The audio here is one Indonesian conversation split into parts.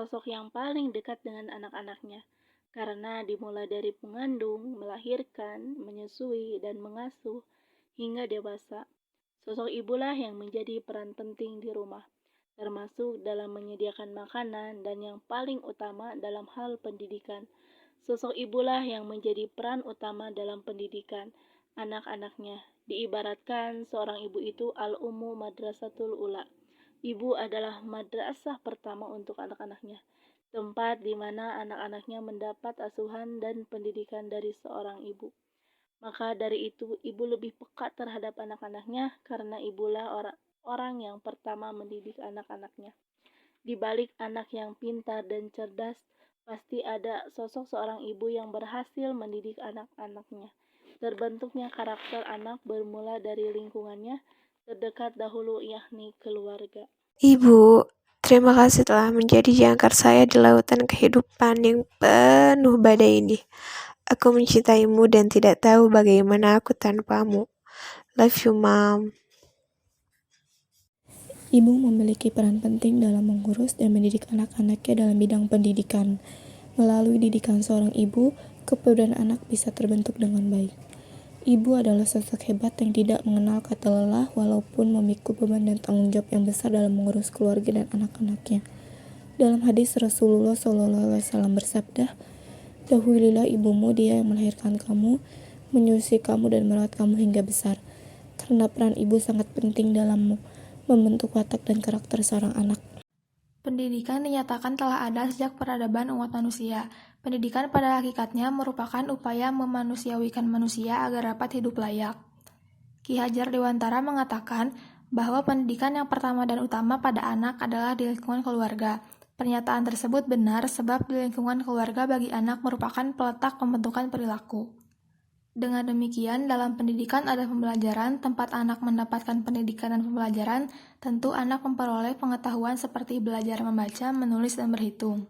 sosok yang paling dekat dengan anak-anaknya, karena dimulai dari mengandung, melahirkan, menyusui, dan mengasuh hingga dewasa. Sosok ibulah yang menjadi peran penting di rumah, termasuk dalam menyediakan makanan dan yang paling utama dalam hal pendidikan. Sosok ibulah yang menjadi peran utama dalam pendidikan anak-anaknya. Diibaratkan seorang ibu itu al-ummu madrasatul ula. Ibu adalah madrasah pertama untuk anak-anaknya, tempat di mana anak-anaknya mendapat asuhan dan pendidikan dari seorang ibu. Maka dari itu, ibu lebih peka terhadap anak-anaknya karena ibulah orang yang pertama mendidik anak-anaknya. Di balik anak yang pintar dan cerdas, pasti ada sosok seorang ibu yang berhasil mendidik anak-anaknya. Terbentuknya karakter anak bermula dari lingkungannya terdekat dahulu, yakni keluarga. Ibu, terima kasih telah menjadi jangkar saya di lautan kehidupan yang penuh badai ini. Aku mencintaimu dan tidak tahu bagaimana aku tanpamu. Love you, Mom. Ibu memiliki peran penting dalam mengurus dan mendidik anak-anaknya dalam bidang pendidikan. Melalui didikan seorang ibu, kepedulian anak bisa terbentuk dengan baik. Ibu adalah sosok hebat yang tidak mengenal kata lelah walaupun memikul beban dan tanggung jawab yang besar dalam mengurus keluarga dan anak-anaknya. Dalam hadis Rasulullah SAW bersabda, "Dahuluilah ibumu, dia yang melahirkan kamu, menyusui kamu dan merawat kamu hingga besar." Karena peran ibu sangat penting dalam membentuk watak dan karakter seorang anak. Pendidikan dinyatakan telah ada sejak peradaban umat manusia. Pendidikan pada hakikatnya merupakan upaya memanusiawikan manusia agar dapat hidup layak. Ki Hajar Dewantara mengatakan bahwa pendidikan yang pertama dan utama pada anak adalah di lingkungan keluarga. Pernyataan tersebut benar sebab di lingkungan keluarga bagi anak merupakan peletak pembentukan perilaku. Dengan demikian, dalam pendidikan ada pembelajaran, tempat anak mendapatkan pendidikan dan pembelajaran, tentu anak memperoleh pengetahuan seperti belajar membaca, menulis, dan berhitung.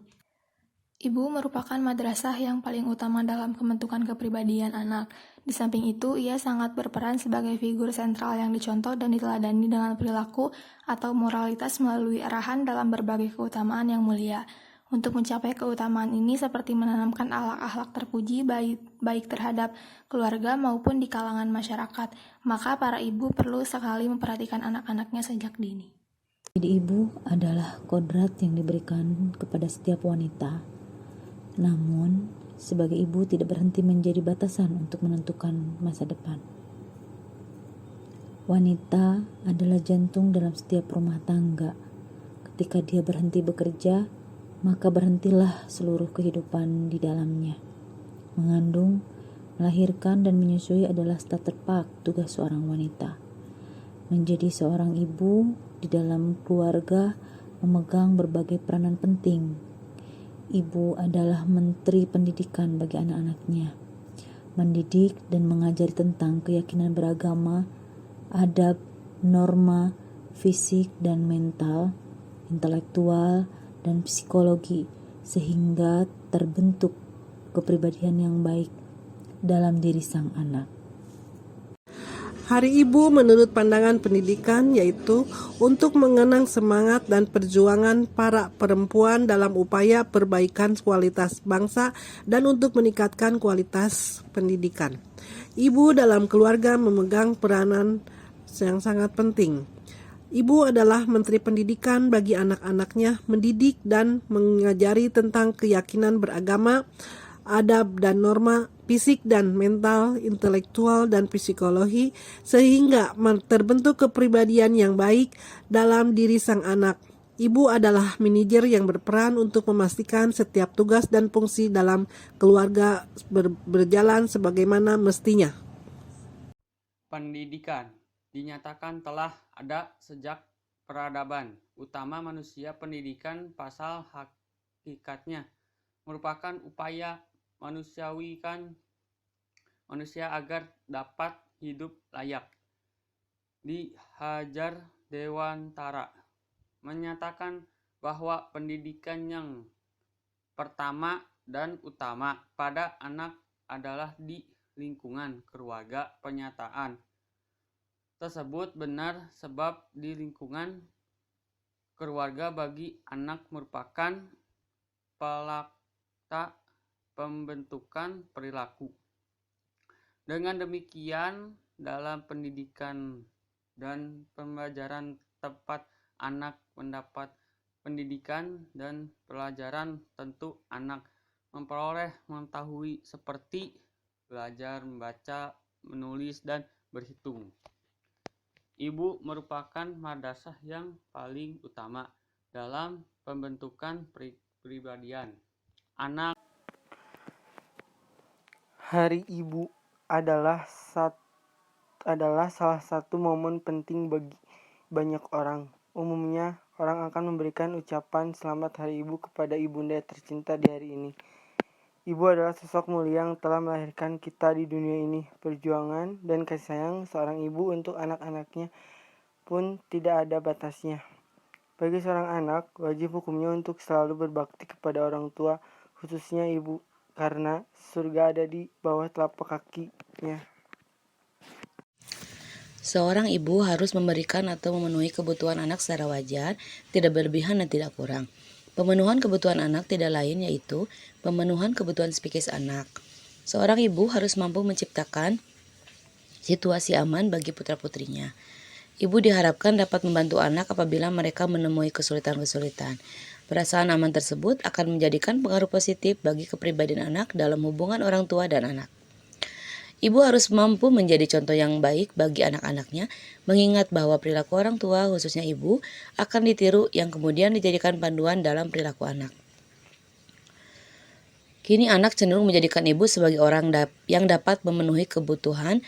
Ibu merupakan madrasah yang paling utama dalam pembentukan kepribadian anak. Di samping itu, ia sangat berperan sebagai figur sentral yang dicontoh dan diteladani dengan perilaku atau moralitas melalui arahan dalam berbagai keutamaan yang mulia. Untuk mencapai keutamaan ini seperti menanamkan akhlak-akhlak terpuji baik terhadap keluarga maupun di kalangan masyarakat, maka para ibu perlu sekali memperhatikan anak-anaknya sejak dini. Jadi ibu adalah kodrat yang diberikan kepada setiap wanita. Namun, sebagai ibu tidak berhenti menjadi batasan untuk menentukan masa depan. Wanita adalah jantung dalam setiap rumah tangga. Ketika dia berhenti bekerja, maka berhentilah seluruh kehidupan di dalamnya. Mengandung, melahirkan, dan menyusui adalah tak terpak tugas seorang wanita. Menjadi seorang ibu di dalam keluarga memegang berbagai peranan penting. Ibu adalah menteri pendidikan bagi anak-anaknya, mendidik dan mengajari tentang keyakinan beragama, adab, norma, fisik dan mental, intelektual, dan psikologi, sehingga terbentuk kepribadian yang baik dalam diri sang anak. Hari Ibu menurut pandangan pendidikan yaitu untuk mengenang semangat dan perjuangan para perempuan dalam upaya perbaikan kualitas bangsa dan untuk meningkatkan kualitas pendidikan. Ibu dalam keluarga memegang peranan yang sangat penting. Ibu adalah menteri pendidikan bagi anak-anaknya, mendidik dan mengajari tentang keyakinan beragama, adab dan norma, fisik dan mental, intelektual dan psikologi, sehingga terbentuk kepribadian yang baik dalam diri sang anak. Ibu adalah manajer yang berperan untuk memastikan setiap tugas dan fungsi dalam keluarga berjalan sebagaimana mestinya. Pendidikan dinyatakan telah ada sejak peradaban utama manusia. Pendidikan pasal hakikatnya merupakan upaya manusiawikan manusia agar dapat hidup layak. Ki Hajar Dewantara menyatakan bahwa pendidikan yang pertama dan utama pada anak adalah di lingkungan keluarga. Pernyataan tersebut benar sebab di lingkungan keluarga bagi anak merupakan pelakta pembentukan perilaku. Dengan demikian, dalam pendidikan dan pembelajaran tepat anak mendapat pendidikan dan pelajaran, tentu anak memperoleh mengetahui seperti belajar membaca, menulis, dan berhitung. Ibu merupakan madrasah yang paling utama dalam pembentukan kepribadian anak. Hari Ibu adalah salah satu momen penting bagi banyak orang. Umumnya, orang akan memberikan ucapan selamat Hari Ibu kepada ibunda tercinta di hari ini. Ibu adalah sosok mulia yang telah melahirkan kita di dunia ini. Perjuangan dan kasih sayang seorang ibu untuk anak-anaknya pun tidak ada batasnya. Bagi seorang anak, wajib hukumnya untuk selalu berbakti kepada orang tua, khususnya ibu, karena surga ada di bawah telapak kakinya. Seorang ibu harus memberikan atau memenuhi kebutuhan anak secara wajar, tidak berlebihan dan tidak kurang. Pemenuhan kebutuhan anak tidak lain yaitu pemenuhan kebutuhan psikis anak. Seorang ibu harus mampu menciptakan situasi aman bagi putra-putrinya. Ibu diharapkan dapat membantu anak apabila mereka menemui kesulitan-kesulitan. Perasaan aman tersebut akan menjadikan pengaruh positif bagi kepribadian anak dalam hubungan orang tua dan anak. Ibu harus mampu menjadi contoh yang baik bagi anak-anaknya, mengingat bahwa perilaku orang tua, khususnya ibu, akan ditiru yang kemudian dijadikan panduan dalam perilaku anak. Kini anak cenderung menjadikan ibu sebagai orang yang dapat memenuhi kebutuhan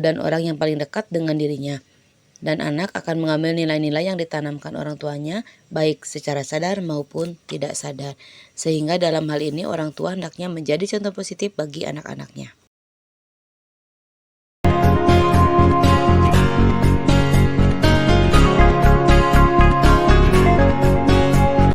dan orang yang paling dekat dengan dirinya. Dan anak akan mengambil nilai-nilai yang ditanamkan orang tuanya, baik secara sadar maupun tidak sadar. Sehingga dalam hal ini orang tua hendaknya menjadi contoh positif bagi anak-anaknya.